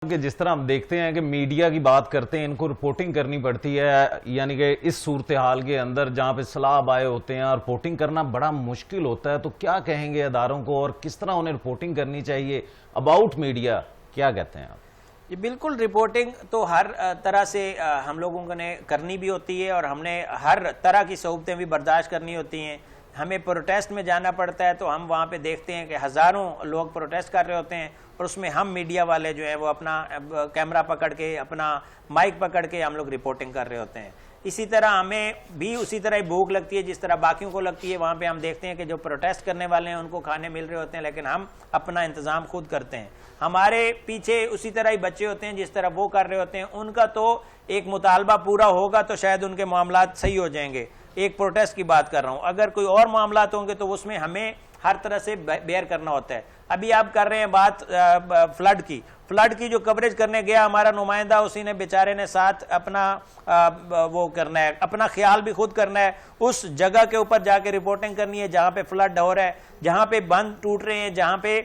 کہ جس طرح ہم دیکھتے ہیں کہ میڈیا کی بات کرتے ہیں، ان کو رپورٹنگ کرنی پڑتی ہے، یعنی کہ اس صورتحال کے اندر جہاں پہ سیلاب آئے ہوتے ہیں اور رپورٹنگ کرنا بڑا مشکل ہوتا ہے، تو کیا کہیں گے اداروں کو اور کس طرح انہیں رپورٹنگ کرنی چاہیے اباؤٹ میڈیا؟ کیا کہتے ہیں آپ؟ یہ بالکل رپورٹنگ تو ہر طرح سے ہم لوگوں نے کرنی بھی ہوتی ہے اور ہم نے ہر طرح کی صعوبتیں بھی برداشت کرنی ہوتی ہیں. ہمیں پروٹیسٹ میں جانا پڑتا ہے تو ہم وہاں پہ دیکھتے ہیں کہ ہزاروں لوگ پروٹیسٹ کر رہے ہوتے ہیں اور اس میں ہم میڈیا والے جو ہیں وہ اپنا کیمرہ پکڑ کے اپنا مائک پکڑ کے ہم لوگ رپورٹنگ کر رہے ہوتے ہیں. اسی طرح ہمیں بھی اسی طرح ہی بھوک لگتی ہے جس طرح باقیوں کو لگتی ہے. وہاں پہ ہم دیکھتے ہیں کہ جو پروٹیسٹ کرنے والے ہیں ان کو کھانے مل رہے ہوتے ہیں لیکن ہم اپنا انتظام خود کرتے ہیں. ہمارے پیچھے اسی طرح ہی بچے ہوتے ہیں جس طرح وہ کر رہے ہوتے ہیں. ان کا تو ایک مطالبہ پورا ہوگا تو شاید ان کے معاملات صحیح ہو جائیں گے. ایک پروٹیسٹ کی بات کر رہا ہوں, اگر کوئی اور معاملات ہوں گے تو اس میں ہمیں ہر طرح سے بیئر کرنا ہوتا ہے. ابھی آپ کر رہے ہیں بات فلڈ کی جو کوریج کرنے گیا ہمارا نمائندہ, اسی نے بیچارے نے ساتھ اپنا وہ کرنا ہے, اپنا خیال بھی خود کرنا ہے. اس جگہ کے اوپر جا کے رپورٹنگ کرنی ہے جہاں پہ فلڈ ہو رہا ہے, جہاں پہ بند ٹوٹ رہے ہیں, جہاں پہ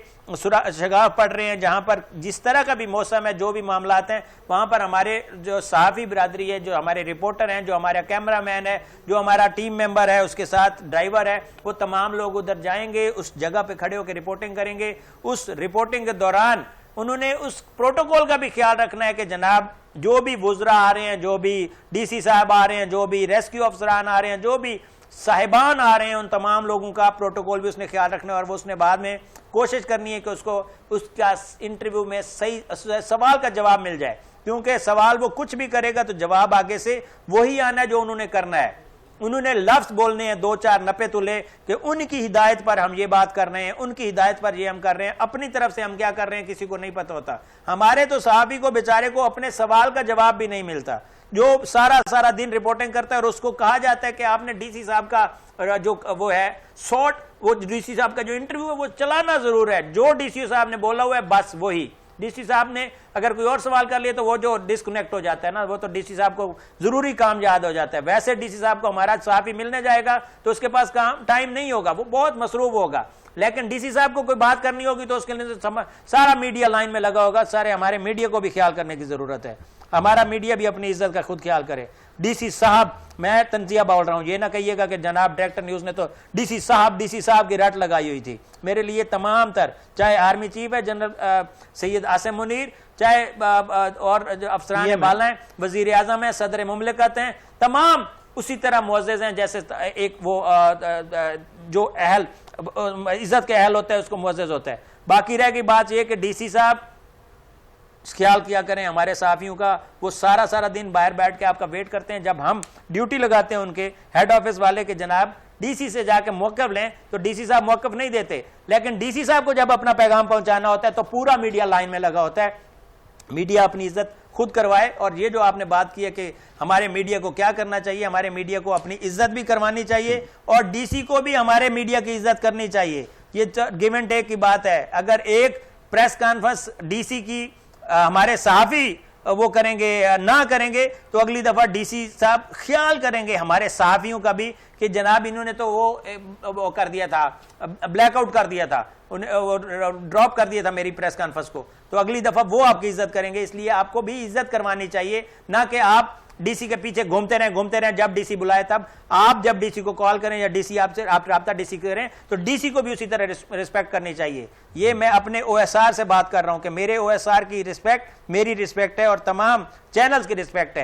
شگاف پڑ رہے ہیں, جہاں پر جس طرح کا بھی موسم ہے, جو بھی معاملات ہیں وہاں پر ہمارے جو صحافی برادری ہے, جو ہمارے رپورٹر ہیں, جو ہمارا کیمرہ مین ہے, جو ہمارا ٹیم ممبر ہے, اس کے ساتھ ڈرائیور ہے, وہ تمام لوگ ادھر جائیں گے, اس جگہ پہ کھڑے ہو کے رپورٹنگ کریں گے. اس رپورٹنگ کے دوران انہوں نے اس پروٹوکول کا بھی خیال رکھنا ہے کہ جناب جو بھی وزراء آ رہے ہیں, جو بھی ڈی سی صاحب آ رہے ہیں, جو بھی ریسکیو افسران آ رہے ہیں, جو بھی صاحبان آ رہے ہیں, ان تمام لوگوں کا پروٹوکول بھی اس نے خیال رکھنا ہے. اور وہ اس نے بعد میں کوشش کرنی ہے کہ اس کو اس کا انٹرویو میں صحیح سوال کا جواب مل جائے, کیونکہ سوال وہ کچھ بھی کرے گا تو جواب آگے سے وہی آنا ہے جو انہوں نے کرنا ہے. انہوں نے لفظ بولنے ہیں 2-4 نپے تلے کہ ان کی ہدایت پر ہم یہ بات کر رہے ہیں, ان کی ہدایت پر یہ ہم کر رہے ہیں, اپنی طرف سے ہم کیا کر رہے ہیں کسی کو نہیں پتہ ہوتا. ہمارے تو صحافی کو بیچارے کو اپنے سوال کا جواب بھی نہیں ملتا, جو سارا دن رپورٹنگ کرتا ہے, اور اس کو کہا جاتا ہے کہ آپ نے ڈی سی صاحب کا جو وہ ہے وہ ڈی سی صاحب کا جو انٹرویو ہے وہ چلانا ضرور ہے. جو ڈی سی صاحب نے بولا ہوا ہے بس وہی. ڈی سی صاحب نے اگر کوئی اور سوال کر لیا تو وہ جو ڈسکنیکٹ ہو جاتا ہے نا, وہ تو ڈی سی صاحب کو ضروری کام یاد ہو جاتا ہے. ویسے ڈی سی صاحب کو ہمارا صحافی ملنے جائے گا تو اس کے پاس ٹائم نہیں ہوگا, وہ بہت مصروف ہوگا. لیکن ڈی سی صاحب کو کوئی بات کرنی ہوگی تو اس کے لیے سارا میڈیا لائن میں لگا ہوگا. سارے ہمارے میڈیا کو بھی خیال کرنے کی ضرورت ہے. ہمارا میڈیا بھی اپنی عزت کا خود خیال کرے. ڈی سی صاحب, میں تنزیہ بول رہا ہوں, یہ نہ کہیے گا کہ جناب ڈائریکٹر نیوز نے تو ڈی سی صاحب کی رٹ لگائی ہوئی تھی. میرے لیے تمام تر, چاہے آرمی چیف ہے جنرل سید عاصم منیر, چاہے اور جو افسران بالا ہیں, وزیر اعظم ہیں, صدر مملکت ہیں, تمام اسی طرح معزز ہیں جیسے ایک وہ جو اہل عزت کے اہل ہوتا ہے اس کو معزز ہوتا ہے. باقی رہ گئی بات یہ کہ ڈی سی صاحب خیال کیا کریں ہمارے صحافیوں کا. وہ سارا دن باہر بیٹھ کے آپ کا ویٹ کرتے ہیں. جب ہم ڈیوٹی لگاتے ہیں ان کے ہیڈ آفس والے کہ جناب ڈی سی سے جا کے موقف لیں, تو ڈی سی صاحب موقف نہیں دیتے. لیکن ڈی سی صاحب کو جب اپنا پیغام پہنچانا ہوتا ہے تو پورا میڈیا لائن میں لگا ہوتا ہے. میڈیا اپنی عزت خود کروائے. اور یہ جو آپ نے بات کی ہے کہ ہمارے میڈیا کو کیا کرنا چاہیے, ہمارے میڈیا کو اپنی عزت بھی کروانی چاہیے اور ڈی سی کو بھی ہمارے میڈیا کی عزت کرنی چاہیے. یہ گیو اینڈ ٹیک کی بات ہے. اگر ایک پریس کانفرنس ڈی سی کی ہمارے صحافی وہ کریں گے نہ کریں گے تو اگلی دفعہ ڈی سی صاحب خیال کریں گے ہمارے صحافیوں کا بھی کہ جناب انہوں نے تو وہ کر دیا تھا, بلیک آؤٹ کر دیا تھا, ڈراپ کر دیا تھا میری پریس کانفرنس کو, تو اگلی دفعہ وہ آپ کی عزت کریں گے. اس لیے آپ کو بھی عزت کروانی چاہیے, نہ کہ آپ ڈی سی کے پیچھے گھومتے رہیں. جب ڈی سی بلائے تب آپ جب ڈی سی کو کال کریں یا ڈی سی آپ سے آپ رابطہ ڈی سی کریں تو ڈی سی کو بھی اسی طرح رسپیکٹ کرنی چاہیے. یہ میں اپنے او ایس آر سے بات کر رہا ہوں کہ میرے او ایس آر کی رسپیکٹ میری رسپیکٹ ہے اور تمام چینلز کی رسپیکٹ ہے.